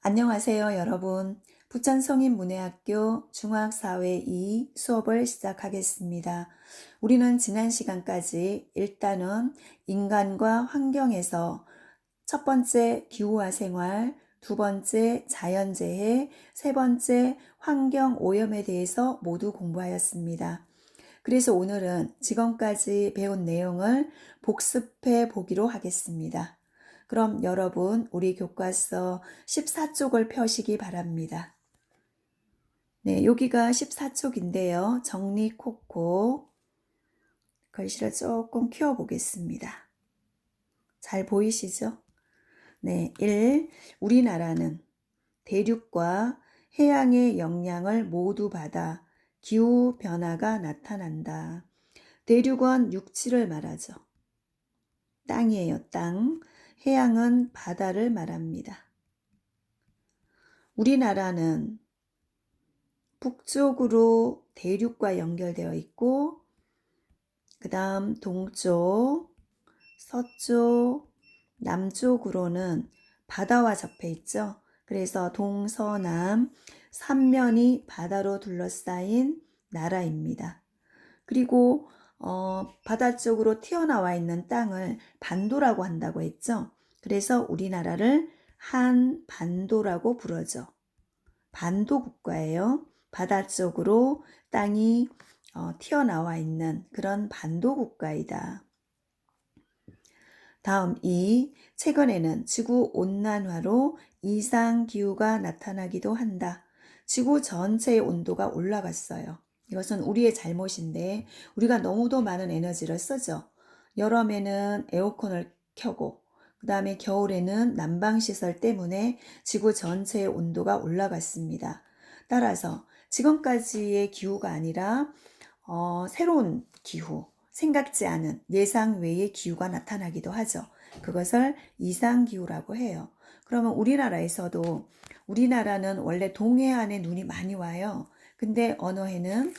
안녕하세요, 여러분. 부천성인문예학교 중학사회 2 수업을 시작하겠습니다. 우리는 지난 시간까지 일단은 인간과 환경에서 첫 번째 기후와 생활, 두 번째 자연재해, 세 번째 환경오염에 대해서 모두 공부하였습니다. 그래서 오늘은 지금까지 배운 내용을 복습해 보기로 하겠습니다. 그럼 여러분, 우리 교과서 14쪽을 펴시기 바랍니다. 네, 여기가 14쪽인데요. 정리 콕콕. 글씨를 조금 키워보겠습니다. 잘 보이시죠? 네, 1. 우리나라는 대륙과 해양의 영향을 모두 받아 기후 변화가 나타난다. 대륙은 육지를 말하죠. 땅이에요, 땅. 해양은 바다를 말합니다. 우리나라는 북쪽으로 대륙과 연결되어 있고, 그 다음 동쪽, 서쪽, 남쪽으로는 바다와 접해 있죠. 그래서 동서남 3면이 바다로 둘러싸인 나라입니다. 그리고 바다 쪽으로 튀어나와 있는 땅을 반도라고 한다고 했죠. 그래서 우리나라를 한반도라고 부르죠. 반도 국가예요. 바다 쪽으로 땅이 튀어나와 있는 그런 반도 국가이다. 다음 2. 최근에는 지구 온난화로 이상기후가 나타나기도 한다. 지구 전체의 온도가 올라갔어요. 이것은 우리의 잘못인데 우리가 너무도 많은 에너지를 쓰죠. 여름에는 에어컨을 켜고 그 다음에 겨울에는 난방시설 때문에 지구 전체의 온도가 올라갔습니다. 따라서 지금까지의 기후가 아니라 새로운 기후, 생각지 않은 예상 외의 기후가 나타나기도 하죠. 그것을 이상기후라고 해요. 그러면 우리나라에서도 우리나라는 원래 동해안에 눈이 많이 와요. 근데 어느 해는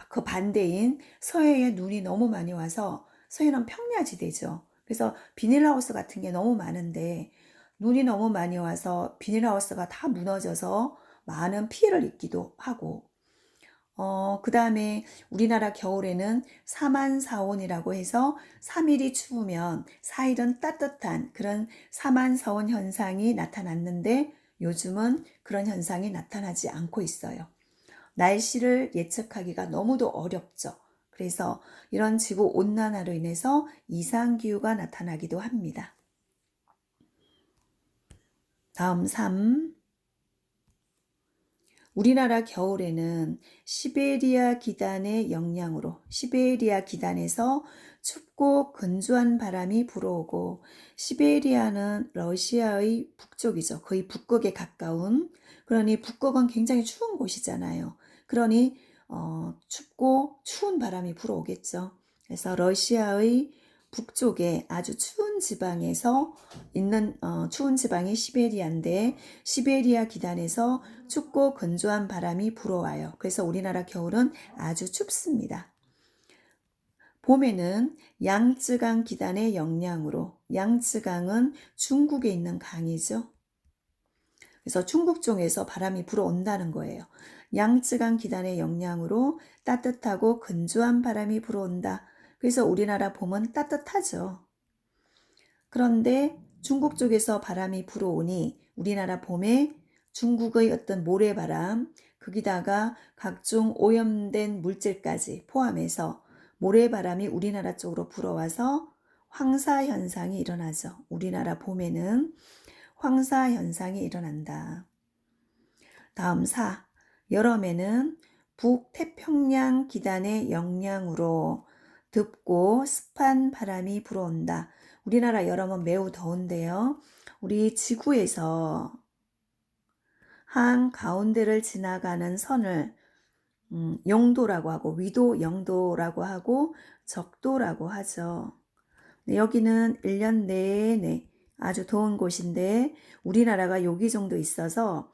그 반대인 서해에 눈이 너무 많이 와서 서해는 평야지대죠. 그래서 비닐하우스 같은 게 너무 많은데 눈이 너무 많이 와서 비닐하우스가 다 무너져서 많은 피해를 입기도 하고 그 다음에 우리나라 겨울에는 사만사온이라고 해서 3일이 추우면 4일은 따뜻한 그런 사만사온 현상이 나타났는데 요즘은 그런 현상이 나타나지 않고 있어요. 날씨를 예측하기가 너무도 어렵죠. 그래서 이런 지구 온난화로 인해서 이상기후가 나타나기도 합니다. 다음 3. 우리나라 겨울에는 시베리아 기단의 영향으로 시베리아 기단에서 춥고 건조한 바람이 불어오고 시베리아는 러시아의 북쪽이죠. 거의 북극에 가까운 그러니 북극은 굉장히 추운 곳이잖아요. 그러니 춥고 추운 바람이 불어오겠죠. 그래서 러시아의 북쪽에 아주 추운 지방에서 있는 추운 지방이 시베리아인데 시베리아 기단에서 춥고 건조한 바람이 불어와요. 그래서 우리나라 겨울은 아주 춥습니다. 봄에는 양쯔강 기단의 영향으로 양쯔강은 중국에 있는 강이죠. 그래서 중국 쪽에서 바람이 불어온다는 거예요. 양쯔강 기단의 영향으로 따뜻하고 건조한 바람이 불어온다. 그래서 우리나라 봄은 따뜻하죠. 그런데 중국 쪽에서 바람이 불어오니 우리나라 봄에 중국의 어떤 모래바람, 거기다가 각종 오염된 물질까지 포함해서 모래바람이 우리나라 쪽으로 불어와서 황사현상이 일어나죠. 우리나라 봄에는 황사현상이 일어난다. 다음 4. 여름에는 북태평양 기단의 영향으로 덥고 습한 바람이 불어온다. 우리나라 여름은 매우 더운데요. 우리 지구에서 한가운데를 지나가는 선을 영도라고 하고 위도 영도라고 하고 적도라고 하죠. 네, 여기는 1년 내내 아주 더운 곳인데 우리나라가 여기 정도 있어서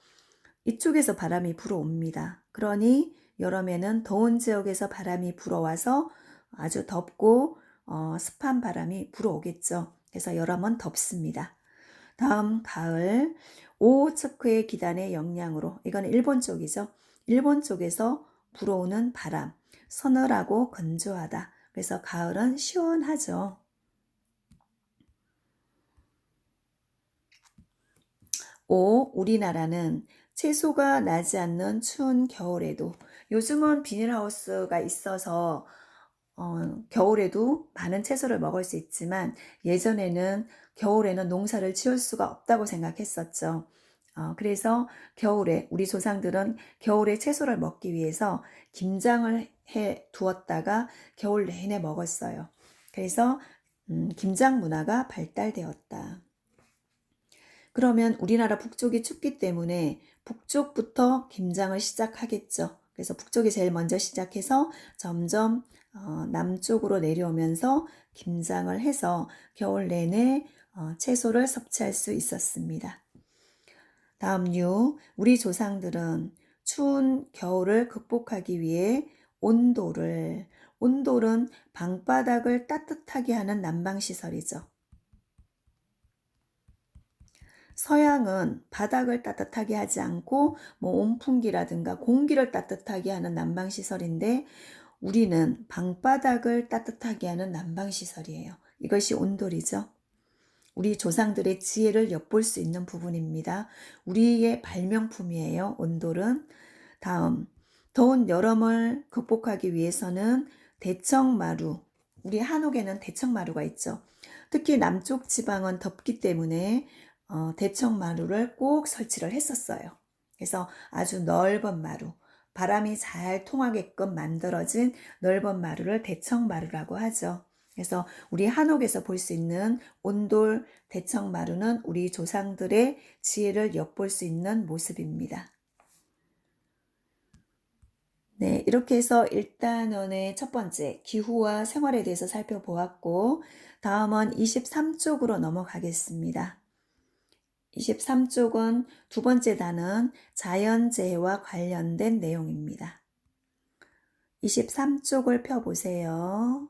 이쪽에서 바람이 불어옵니다. 그러니 여름에는 더운 지역에서 바람이 불어와서 아주 덥고 습한 바람이 불어오겠죠. 그래서 여름은 덥습니다. 다음 가을 오호츠크의 기단의 영향으로 이건 일본 쪽이죠. 일본 쪽에서 불어오는 바람 서늘하고 건조하다. 그래서 가을은 시원하죠. 우리나라는 채소가 나지 않는 추운 겨울에도 요즘은 비닐하우스가 있어서 겨울에도 많은 채소를 먹을 수 있지만 예전에는 겨울에는 농사를 지을 수가 없다고 생각했었죠. 그래서 겨울에 우리 조상들은 겨울에 채소를 먹기 위해서 김장을 해 두었다가 겨울 내내 먹었어요. 그래서 김장 문화가 발달되었다. 그러면 우리나라 북쪽이 춥기 때문에 북쪽부터 김장을 시작하겠죠. 그래서 북쪽이 제일 먼저 시작해서 점점 남쪽으로 내려오면서 김장을 해서 겨울 내내 채소를 섭취할 수 있었습니다. 다음 우리 조상들은 추운 겨울을 극복하기 위해 온돌은 방바닥을 따뜻하게 하는 난방시설이죠. 서양은 바닥을 따뜻하게 하지 않고 온풍기라든가 공기를 따뜻하게 하는 난방시설인데 우리는 방바닥을 따뜻하게 하는 난방시설이에요. 이것이 온돌이죠. 우리 조상들의 지혜를 엿볼 수 있는 부분입니다. 우리의 발명품이에요. 온돌은. 다음, 더운 여름을 극복하기 위해서는 대청마루, 우리 한옥에는 대청마루가 있죠. 특히 남쪽 지방은 덥기 때문에 대청마루를 꼭 설치를 했었어요. 그래서 아주 넓은 마루, 바람이 잘 통하게끔 만들어진 넓은 마루를 대청마루라고 하죠. 그래서 우리 한옥에서 볼 수 있는 온돌 대청마루는 우리 조상들의 지혜를 엿볼 수 있는 모습입니다. 네, 이렇게 해서 1단원의 첫 번째 기후와 생활에 대해서 살펴보았고 다음은 23쪽으로 넘어가겠습니다. 23쪽은 두 번째 단은 자연재해와 관련된 내용입니다. 23쪽을 펴보세요.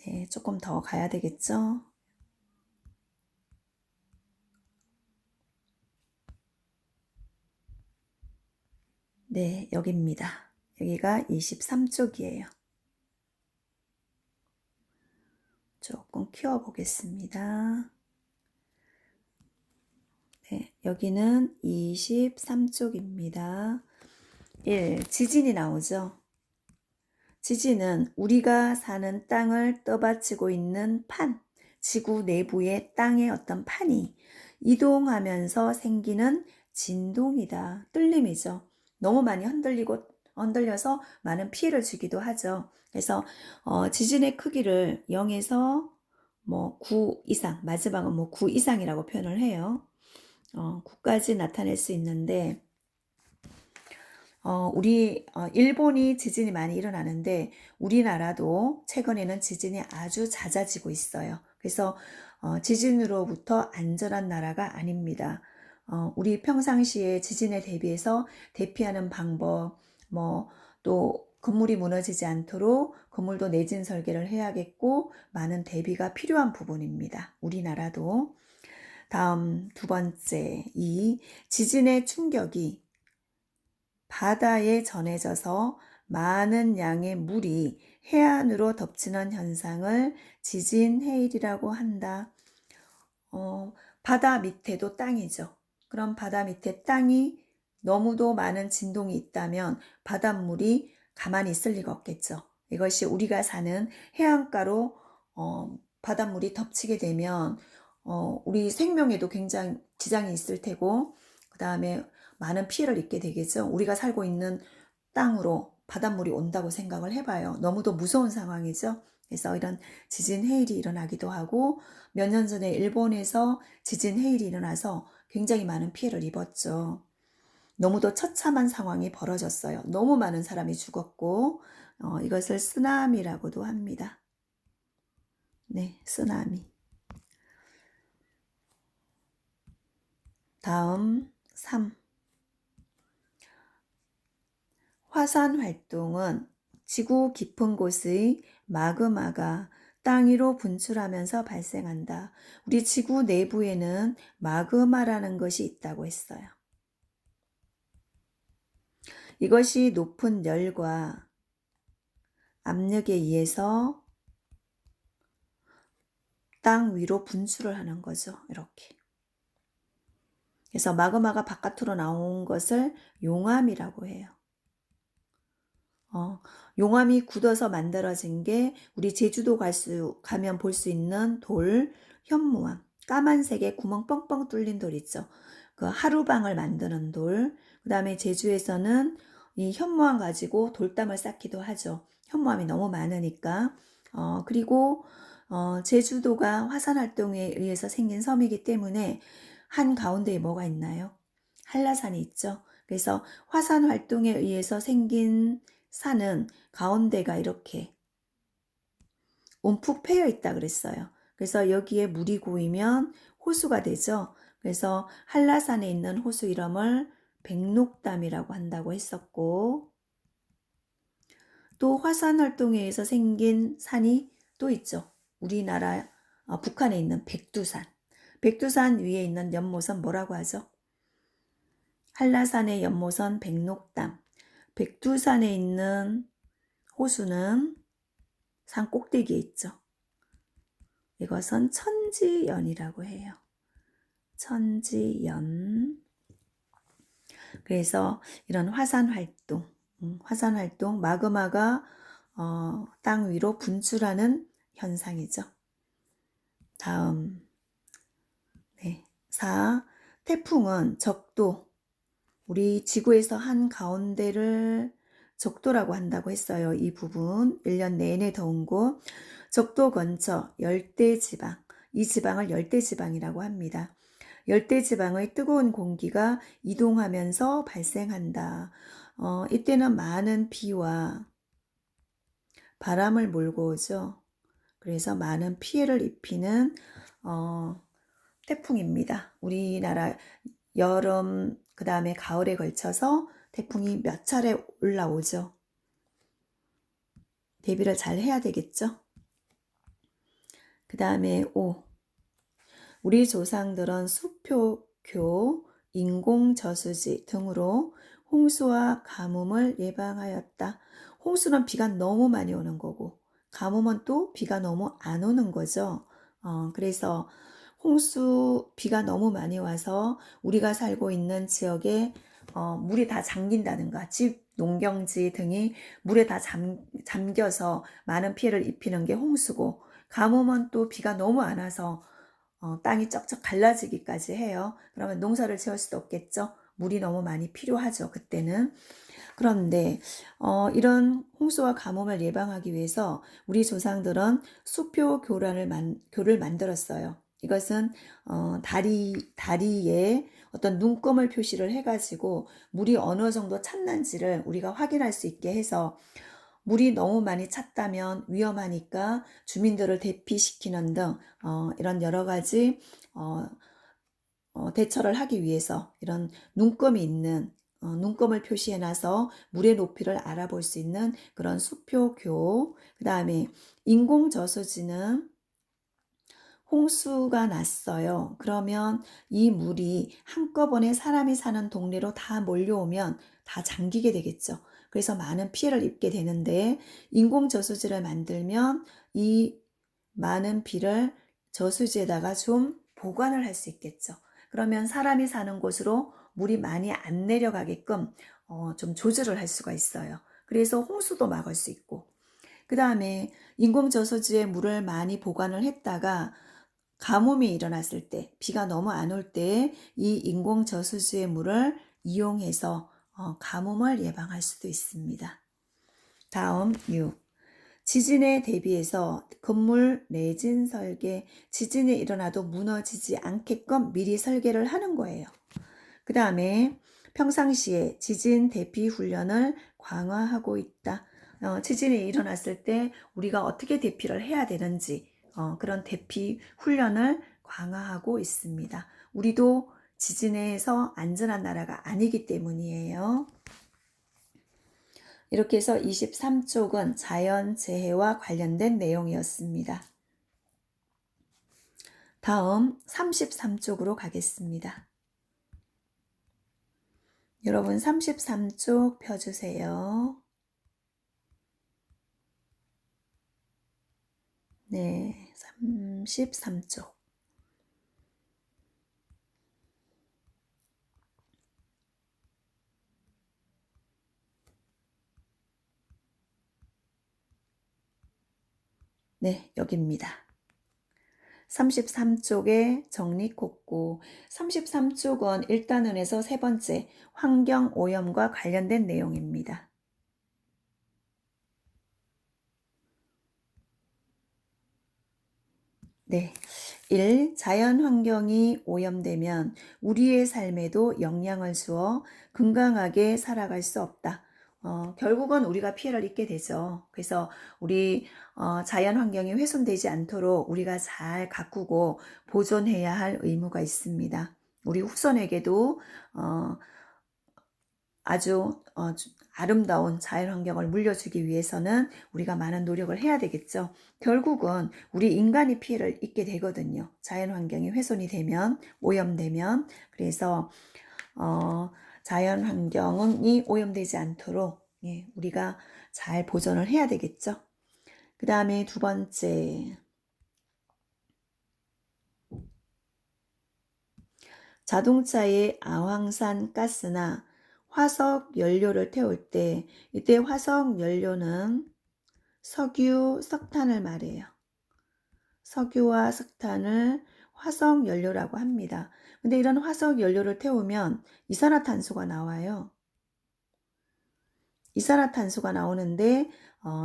네, 조금 더 가야 되겠죠? 네, 여기입니다. 여기가 23쪽이에요. 조금 키워보겠습니다. 네, 여기는 23쪽입니다. 1. 지진이 나오죠. 지진은 우리가 사는 땅을 떠받치고 있는 판, 지구 내부의 땅의 어떤 판이 이동하면서 생기는 진동이다. 뚫림이죠. 너무 많이 흔들려서 많은 피해를 주기도 하죠. 그래서 지진의 크기를 0에서 9 이상, 마지막은 9 이상이라고 표현을 해요. 9까지 나타낼 수 있는데 일본이 지진이 많이 일어나는데 우리나라도 최근에는 지진이 아주 잦아지고 있어요. 그래서 지진으로부터 안전한 나라가 아닙니다. 우리 평상시에 지진에 대비해서 대피하는 방법, 또 건물이 무너지지 않도록 건물도 내진 설계를 해야겠고 많은 대비가 필요한 부분입니다. 우리나라도. 다음 두 번째, 이 지진의 충격이 바다에 전해져서 많은 양의 물이 해안으로 덮치는 현상을 지진 해일이라고 한다. 바다 밑에도 땅이죠. 그럼 바다 밑에 땅이 너무도 많은 진동이 있다면 바닷물이 가만히 있을 리가 없겠죠. 이것이 우리가 사는 해안가로 바닷물이 덮치게 되면 우리 생명에도 굉장히 지장이 있을 테고 그 다음에 많은 피해를 입게 되겠죠. 우리가 살고 있는 땅으로 바닷물이 온다고 생각을 해봐요. 너무도 무서운 상황이죠. 그래서 이런 지진 해일이 일어나기도 하고 몇 년 전에 일본에서 지진 해일이 일어나서 굉장히 많은 피해를 입었죠. 너무도 처참한 상황이 벌어졌어요. 너무 많은 사람이 죽었고 이것을 쓰나미라고도 합니다. 네, 쓰나미. 다음 3. 화산 활동은 지구 깊은 곳의 마그마가 땅 위로 분출하면서 발생한다. 우리 지구 내부에는 마그마라는 것이 있다고 했어요. 이것이 높은 열과 압력에 의해서 땅 위로 분출을 하는 거죠. 이렇게. 그래서 마그마가 바깥으로 나온 것을 용암이라고 해요. 용암이 굳어서 만들어진 게 우리 제주도 가면 볼 수 있는 돌, 현무암, 까만색에 구멍 뻥뻥 뚫린 돌 있죠. 그 하루방을 만드는 돌. 그 다음에 제주에서는 이 현무암 가지고 돌담을 쌓기도 하죠. 현무암이 너무 많으니까. 그리고 제주도가 화산 활동에 의해서 생긴 섬이기 때문에 한 가운데에 뭐가 있나요? 한라산이 있죠. 그래서 화산 활동에 의해서 생긴 산은 가운데가 이렇게 움푹 패여 있다 그랬어요. 그래서 여기에 물이 고이면 호수가 되죠. 그래서 한라산에 있는 호수 이름을 백록담이라고 한다고 했었고, 또 화산 활동에 의해서 생긴 산이 또 있죠. 우리나라 북한에 있는 백두산. 백두산 위에 있는 연못은 뭐라고 하죠? 한라산의 연못은 백록담. 백두산에 있는 호수는 산 꼭대기에 있죠. 이것은 천지연이라고 해요. 천지연. 그래서 이런 화산 활동, 마그마가 땅 위로 분출하는 현상이죠. 다음, 네, 4. 태풍은 적도, 우리 지구에서 한 가운데를 적도라고 한다고 했어요. 이 부분 1년 내내 더운 곳. 적도 근처 열대지방, 이 지방을 열대지방이라고 합니다. 열대지방의 뜨거운 공기가 이동하면서 발생한다. 이때는 많은 비와 바람을 몰고 오죠. 그래서 많은 피해를 입히는 태풍입니다. 우리나라 여름 그 다음에 가을에 걸쳐서 태풍이 몇 차례 올라오죠. 대비를 잘 해야 되겠죠. 그 다음에 5. 우리 조상들은 수표교, 인공저수지 등으로 홍수와 가뭄을 예방하였다. 홍수는 비가 너무 많이 오는 거고, 가뭄은 또 비가 너무 안 오는 거죠. 그래서 비가 너무 많이 와서 우리가 살고 있는 지역에 물이 다 잠긴다든가, 집, 농경지 등이 물에 다 잠겨서 많은 피해를 입히는 게 홍수고, 가뭄은 또 비가 너무 안 와서 땅이 쩍쩍 갈라지기까지 해요. 그러면 농사를 지을 수도 없겠죠. 물이 너무 많이 필요하죠. 그때는. 그런데 이런 홍수와 가뭄을 예방하기 위해서 우리 조상들은 교를 만들었어요. 이것은 다리에 어떤 눈금을 표시를 해가지고 물이 어느 정도 찼는지를 우리가 확인할 수 있게 해서, 물이 너무 많이 찼다면 위험하니까 주민들을 대피시키는 등 이런 여러 가지 대처를 하기 위해서 이런 눈금이 있는 눈금을 표시해놔서 물의 높이를 알아볼 수 있는 그런 수표교. 그 다음에 인공저수지는 홍수가 났어요. 그러면 이 물이 한꺼번에 사람이 사는 동네로 다 몰려오면 다 잠기게 되겠죠. 그래서 많은 피해를 입게 되는데, 인공저수지를 만들면 이 많은 비를 저수지에다가 좀 보관을 할 수 있겠죠. 그러면 사람이 사는 곳으로 물이 많이 안 내려가게끔 좀 조절을 할 수가 있어요. 그래서 홍수도 막을 수 있고, 그 다음에 인공저수지에 물을 많이 보관을 했다가 가뭄이 일어났을 때, 비가 너무 안 올 때 이 인공저수지의 물을 이용해서 가뭄을 예방할 수도 있습니다. 다음 6. 지진에 대비해서 건물 내진 설계, 지진이 일어나도 무너지지 않게끔 미리 설계를 하는 거예요. 그 다음에 평상시에 지진 대피 훈련을 강화하고 있다. 지진이 일어났을 때 우리가 어떻게 대피를 해야 되는지 그런 대피 훈련을 강화하고 있습니다. 우리도 지진에서 안전한 나라가 아니기 때문이에요. 이렇게 해서 23쪽은 자연재해와 관련된 내용이었습니다. 다음 33쪽으로 가겠습니다. 여러분 33쪽 펴주세요. 네, 33쪽. 네, 여기입니다. 33쪽에 정리콕고 33쪽은 1단원에서 세 번째 환경오염과 관련된 내용입니다. 네. 1. 자연 환경이 오염되면 우리의 삶에도 영향을 주어 건강하게 살아갈 수 없다. 결국은 우리가 피해를 입게 되죠. 그래서 우리 자연 환경이 훼손되지 않도록 우리가 잘 가꾸고 보존해야 할 의무가 있습니다. 우리 후손에게도 아주 아름다운 자연환경을 물려주기 위해서는 우리가 많은 노력을 해야 되겠죠. 결국은 우리 인간이 피해를 입게 되거든요. 자연환경이 훼손이 되면, 오염되면. 그래서 자연환경이 오염되지 않도록 우리가 잘 보존을 해야 되겠죠. 그 다음에 두 번째, 자동차의 아황산 가스나 화석 연료를 태울 때 이때 화석 연료는 석유, 석탄을 말해요. 석유와 석탄을 화석 연료라고 합니다. 근데 이런 화석 연료를 태우면 이산화탄소가 나와요. 이산화탄소가 나오는데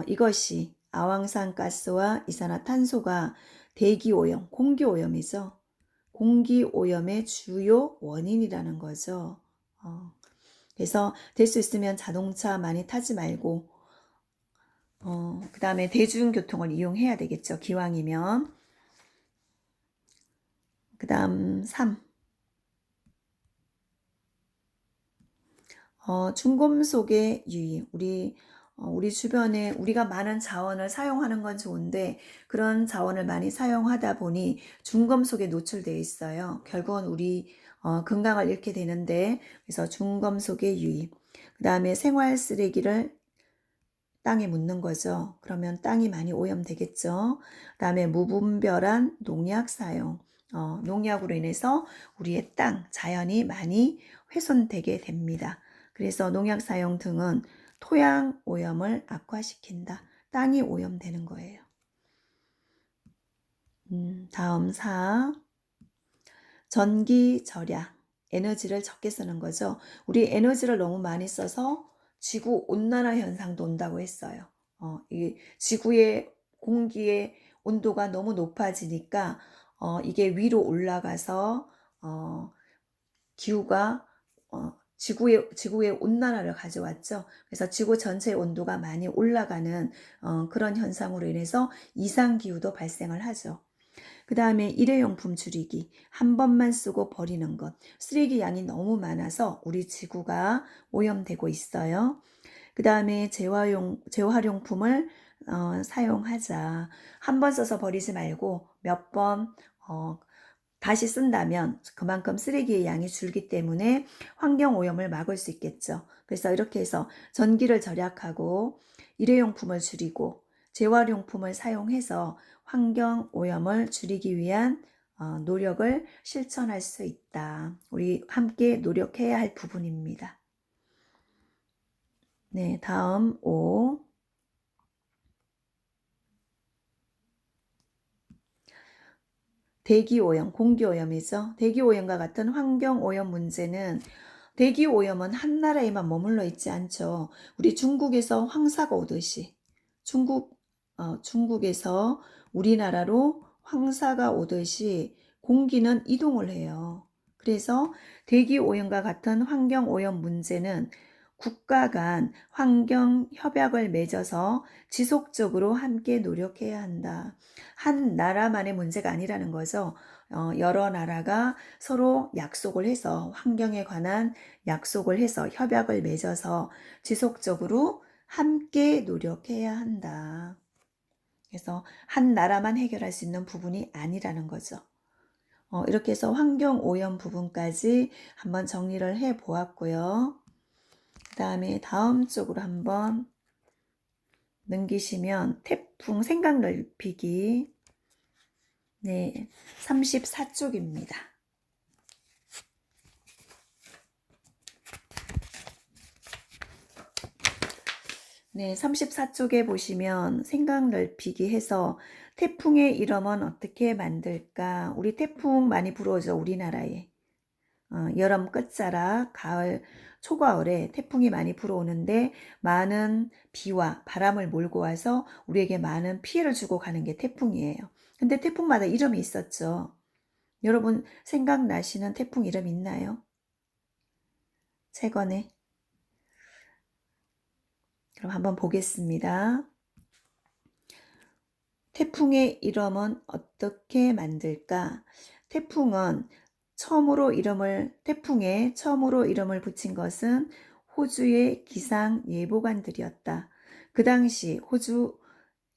이것이 아황산 가스와 이산화탄소가 대기오염, 공기오염이죠. 공기오염의 주요 원인이라는 거죠. 그래서 될 수 있으면 자동차 많이 타지 말고 그 다음에 대중교통을 이용해야 되겠죠. 기왕이면. 그 다음 3. 중금속의 유입. 우리 주변에 우리가 많은 자원을 사용하는 건 좋은데 그런 자원을 많이 사용하다 보니 중금속에 노출되어 있어요. 결국은 우리 건강을 잃게 되는데 그래서 중금속의 유입. 그 다음에 생활 쓰레기를 땅에 묻는 거죠. 그러면 땅이 많이 오염되겠죠. 그 다음에 무분별한 농약 사용. 농약으로 인해서 우리의 땅, 자연이 많이 훼손되게 됩니다. 그래서 농약 사용 등은 토양 오염을 악화시킨다. 땅이 오염되는 거예요. 다음 4. 전기 절약. 에너지를 적게 쓰는 거죠. 우리 에너지를 너무 많이 써서 지구 온난화 현상도 온다고 했어요. 이 지구의 공기의 온도가 너무 높아지니까 이게 위로 올라가서 기후가 지구의 온난화를 가져왔죠. 그래서 지구 전체의 온도가 많이 올라가는 그런 현상으로 인해서 이상기후도 발생을 하죠. 그 다음에 일회용품 줄이기. 한 번만 쓰고 버리는 것. 쓰레기 양이 너무 많아서 우리 지구가 오염되고 있어요. 그 다음에 재활용품을 사용하자. 한 번 써서 버리지 말고 몇 번 다시 쓴다면 그만큼 쓰레기의 양이 줄기 때문에 환경오염을 막을 수 있겠죠. 그래서 이렇게 해서 전기를 절약하고 일회용품을 줄이고 재활용품을 사용해서 환경오염을 줄이기 위한 노력을 실천할 수 있다. 우리 함께 노력해야 할 부분입니다. 네, 다음 5. 대기오염, 공기오염이죠. 대기오염과 같은 환경오염 문제는 대기오염은 한 나라에만 머물러 있지 않죠. 우리 중국에서 황사가 오듯이 중국에서 우리나라로 황사가 오듯이 공기는 이동을 해요. 그래서 대기오염과 같은 환경오염 문제는 국가 간 환경 협약을 맺어서 지속적으로 함께 노력해야 한다. 한 나라만의 문제가 아니라는 거죠. 여러 나라가 서로 약속을 해서 환경에 관한 약속을 해서 협약을 맺어서 지속적으로 함께 노력해야 한다. 그래서 한 나라만 해결할 수 있는 부분이 아니라는 거죠. 이렇게 해서 환경 오염 부분까지 한번 정리를 해 보았고요. 그 다음에 다음 쪽으로 한번 넘기시면 태풍 생각 넓히기, 네, 34쪽입니다. 네, 34쪽에 보시면 생각 넓히기 해서 태풍의 이름은 어떻게 만들까? 우리 태풍 많이 불어오죠, 우리나라에. 여름 끝자락, 가을, 초가을에 태풍이 많이 불어오는데 많은 비와 바람을 몰고 와서 우리에게 많은 피해를 주고 가는 게 태풍이에요. 근데 태풍마다 이름이 있었죠. 여러분 생각나시는 태풍 이름 있나요? 최근에? 그럼 한번 보겠습니다. 태풍의 이름은 어떻게 만들까? 태풍에 처음으로 이름을 붙인 것은 호주의 기상 예보관들이었다. 그 당시 호주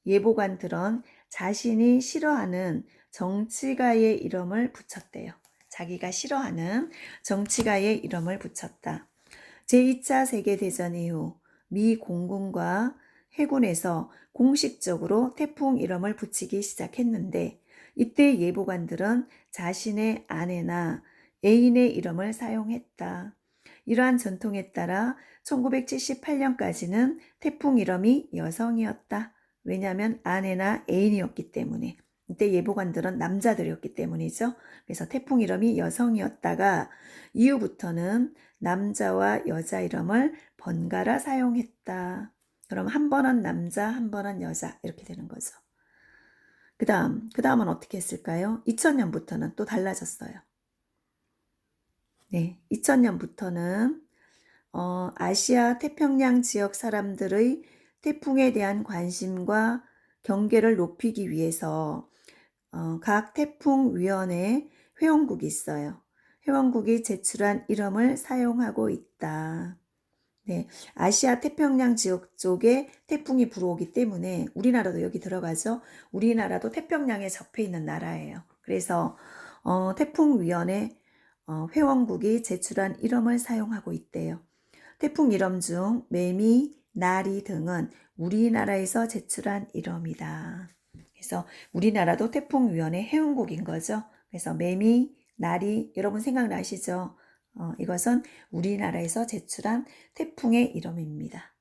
예보관들은 자신이 싫어하는 정치가의 이름을 붙였대요. 자기가 싫어하는 정치가의 이름을 붙였다. 제2차 세계대전 이후 미 공군과 해군에서 공식적으로 태풍 이름을 붙이기 시작했는데 이때 예보관들은 자신의 아내나 애인의 이름을 사용했다. 이러한 전통에 따라 1978년까지는 태풍 이름이 여성이었다. 왜냐하면 아내나 애인이었기 때문에. 이때 예보관들은 남자들이었기 때문이죠. 그래서 태풍 이름이 여성이었다가 이후부터는 남자와 여자 이름을 번갈아 사용했다. 그럼 한 번은 남자, 한 번은 여자 이렇게 되는 거죠. 그 다음은 어떻게 했을까요? 2000년부터는 또 달라졌어요. 네, 2000년부터는 아시아 태평양 지역 사람들의 태풍에 대한 관심과 경계를 높이기 위해서 각 태풍위원회 회원국이 있어요. 회원국이 제출한 이름을 사용하고 있다. 네, 아시아 태평양 지역 쪽에 태풍이 불어오기 때문에 우리나라도 여기 들어가죠. 우리나라도 태평양에 접해 있는 나라예요. 그래서 태풍위원회 회원국이 제출한 이름을 사용하고 있대요. 태풍 이름 중 매미, 나리 등은 우리나라에서 제출한 이름이다. 그래서 우리나라도 태풍위원회 회원국인 거죠. 그래서 매미, 나리 여러분 생각나시죠? 이것은 우리나라에서 제출한 태풍의 이름입니다.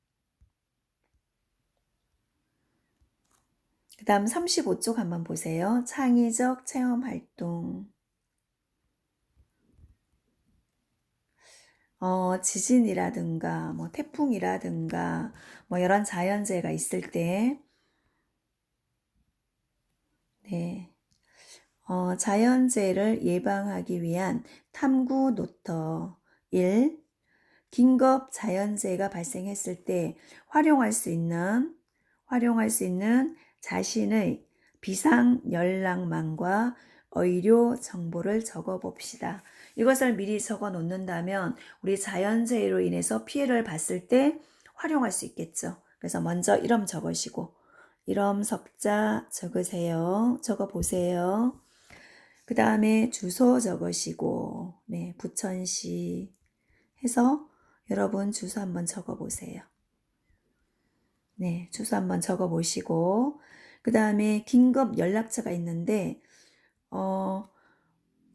그 다음 35쪽 한번 보세요. 창의적 체험활동. 지진이라든가 뭐 태풍이라든가 뭐 이런 자연재해가 있을 때 네, 자연재해를 예방하기 위한 탐구 노터 1. 긴급 자연재해가 발생했을 때 활용할 수 있는 자신의 비상 연락망과 의료 정보를 적어 봅시다. 이것을 미리 적어 놓는다면 우리 자연재해로 인해서 피해를 봤을 때 활용할 수 있겠죠. 그래서 먼저 이름 적으시고 이름 석자 적으세요. 적어 보세요. 그 다음에 주소 적으시고 네, 부천시 해서 여러분 주소 한번 적어 보세요. 네, 주소 한번 적어 보시고 그 다음에 긴급 연락처가 있는데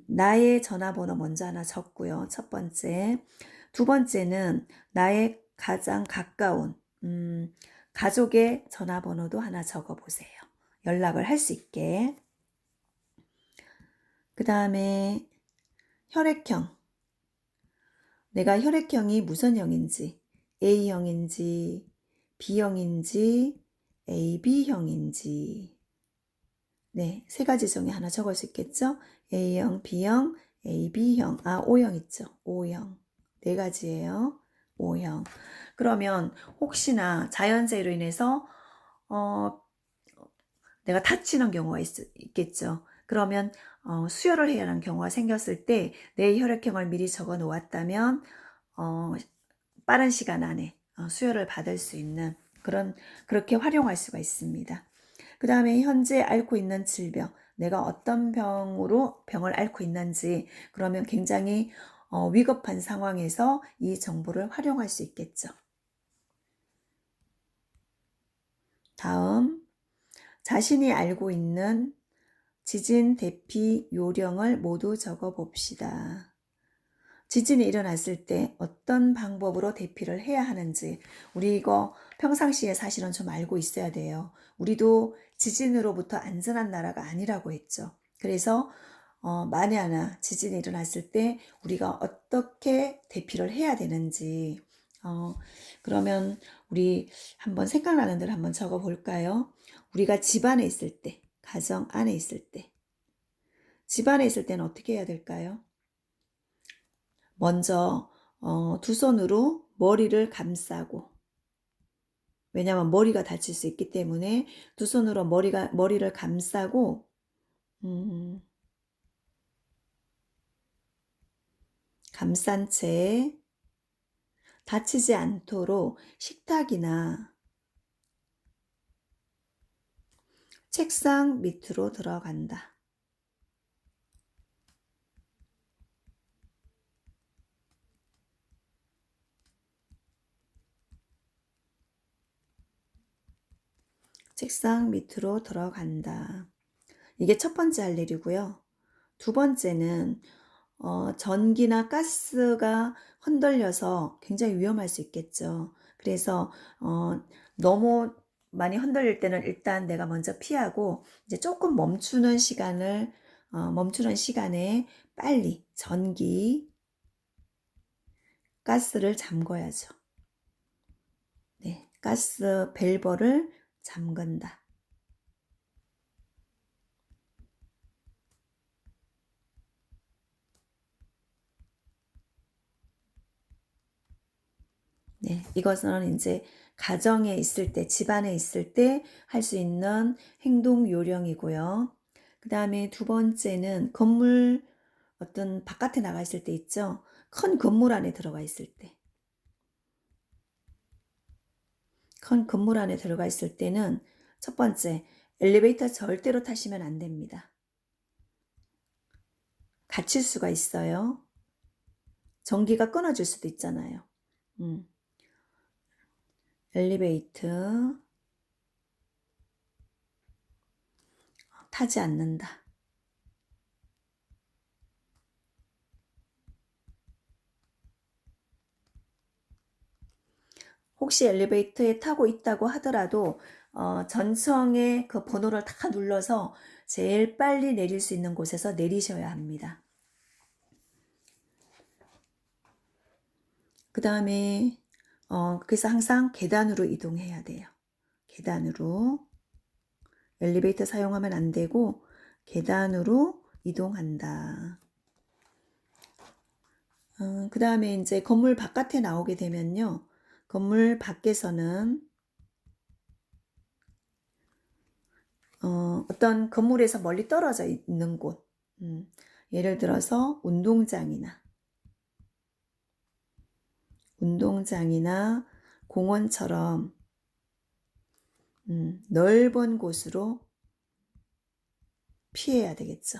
나의 전화번호 먼저 하나 적고요. 첫 번째. 두 번째는 나의 가장 가까운 가족의 전화번호도 하나 적어 보세요. 연락을 할 수 있게. 그 다음에 혈액형. 내가 혈액형이 무슨 형인지, A형인지, B형인지, AB형인지. 네, 세 가지 중에 하나 적을 수 있겠죠? A형, B형, AB형. O형 있죠? O형. 네 가지예요. O형. 그러면 혹시나 자연재해로 인해서 내가 다치는 경우가 있겠죠. 그러면 수혈을 해야 하는 경우가 생겼을 때 내 혈액형을 미리 적어 놓았다면 빠른 시간 안에 수혈을 받을 수 있는 그렇게 활용할 수가 있습니다. 그 다음에 현재 앓고 있는 질병, 내가 어떤 병을 앓고 있는지, 그러면 굉장히 위급한 상황에서 이 정보를 활용할 수 있겠죠. 다음, 자신이 알고 있는 지진 대피 요령을 모두 적어 봅시다. 지진이 일어났을 때 어떤 방법으로 대피를 해야 하는지, 우리 이거 평상시에 사실은 좀 알고 있어야 돼요. 우리도 지진으로부터 안전한 나라가 아니라고 했죠. 그래서 만에 하나 지진이 일어났을 때 우리가 어떻게 대피를 해야 되는지, 그러면 우리 한번 생각나는 대로 한번 적어 볼까요? 우리가 집 안에 있을 때, 가정 안에 있을 때, 집 안에 있을 때는 어떻게 해야 될까요? 먼저 두 손으로 머리를 감싸고, 왜냐하면 머리가 다칠 수 있기 때문에 두 손으로 머리를 감싸고, 감싼 채 다치지 않도록 식탁이나 책상 밑으로 들어간다. 책상 밑으로 들어간다. 이게 첫 번째 할 일이고요. 두 번째는 전기나 가스가 흔들려서 굉장히 위험할 수 있겠죠. 그래서 너무 많이 흔들릴 때는 일단 내가 먼저 피하고, 이제 조금 멈추는 시간에 빨리 전기, 가스를 잠궈야죠. 네, 가스 밸브를 잠근다. 네, 이것은 이제 가정에 있을 때, 집안에 있을 때 할 수 있는 행동 요령이고요. 그 다음에 두 번째는 건물, 어떤 바깥에 나가 있을 때 있죠. 큰 건물 안에 들어가 있을 때. 큰 건물 안에 들어가 있을 때는 첫 번째, 엘리베이터 절대로 타시면 안 됩니다. 갇힐 수가 있어요. 전기가 끊어질 수도 있잖아요. 엘리베이터 타지 않는다. 혹시 엘리베이터에 타고 있다고 하더라도 전층의 그 번호를 다 눌러서 제일 빨리 내릴 수 있는 곳에서 내리셔야 합니다. 그 다음에 그래서 항상 계단으로 이동해야 돼요. 계단으로. 엘리베이터 사용하면 안 되고 계단으로 이동한다. 그 다음에 이제 건물 바깥에 나오게 되면요. 건물 밖에서는 어떤 건물에서 멀리 떨어져 있는 곳, 예를 들어서 운동장이나 공원처럼 넓은 곳으로 피해야 되겠죠.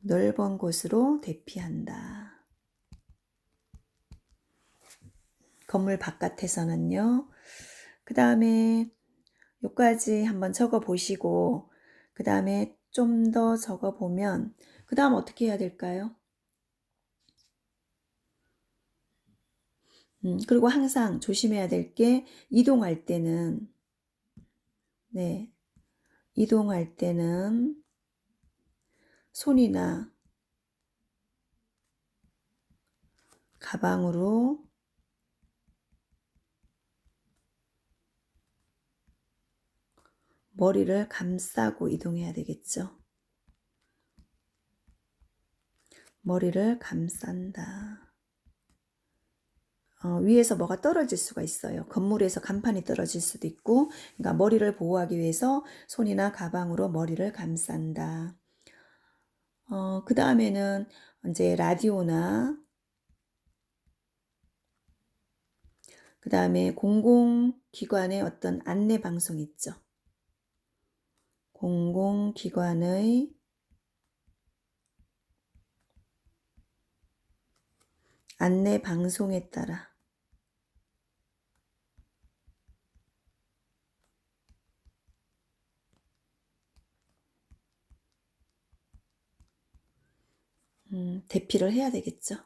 넓은 곳으로 대피한다. 건물 바깥에서는요. 그 다음에 여기까지 한번 적어 보시고, 그 다음에 좀 더 적어 보면, 그 다음 어떻게 해야 될까요? 그리고 항상 조심해야 될 게, 이동할 때는, 네, 이동할 때는 손이나 가방으로 머리를 감싸고 이동해야 되겠죠. 머리를 감싼다. 위에서 뭐가 떨어질 수가 있어요. 건물에서 간판이 떨어질 수도 있고, 그러니까 머리를 보호하기 위해서 손이나 가방으로 머리를 감싼다. 그 다음에는 이제 라디오나, 그 다음에 공공기관의 어떤 안내 방송 있죠. 공공기관의 안내 방송에 따라 대피를 해야 되겠죠.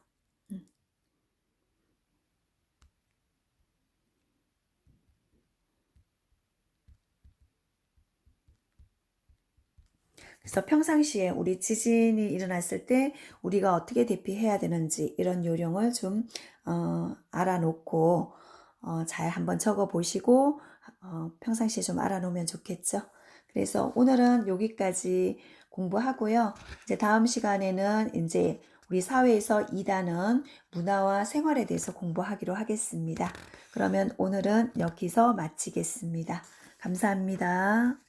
그래서 평상시에 우리 지진이 일어났을 때 우리가 어떻게 대피해야 되는지 이런 요령을 좀 알아놓고 잘 한번 적어 보시고 평상시에 좀 알아놓으면 좋겠죠. 그래서 오늘은 여기까지 공부하고요. 이제 다음 시간에는 이제 우리 사회에서 2단은 문화와 생활에 대해서 공부하기로 하겠습니다. 그러면 오늘은 여기서 마치겠습니다. 감사합니다.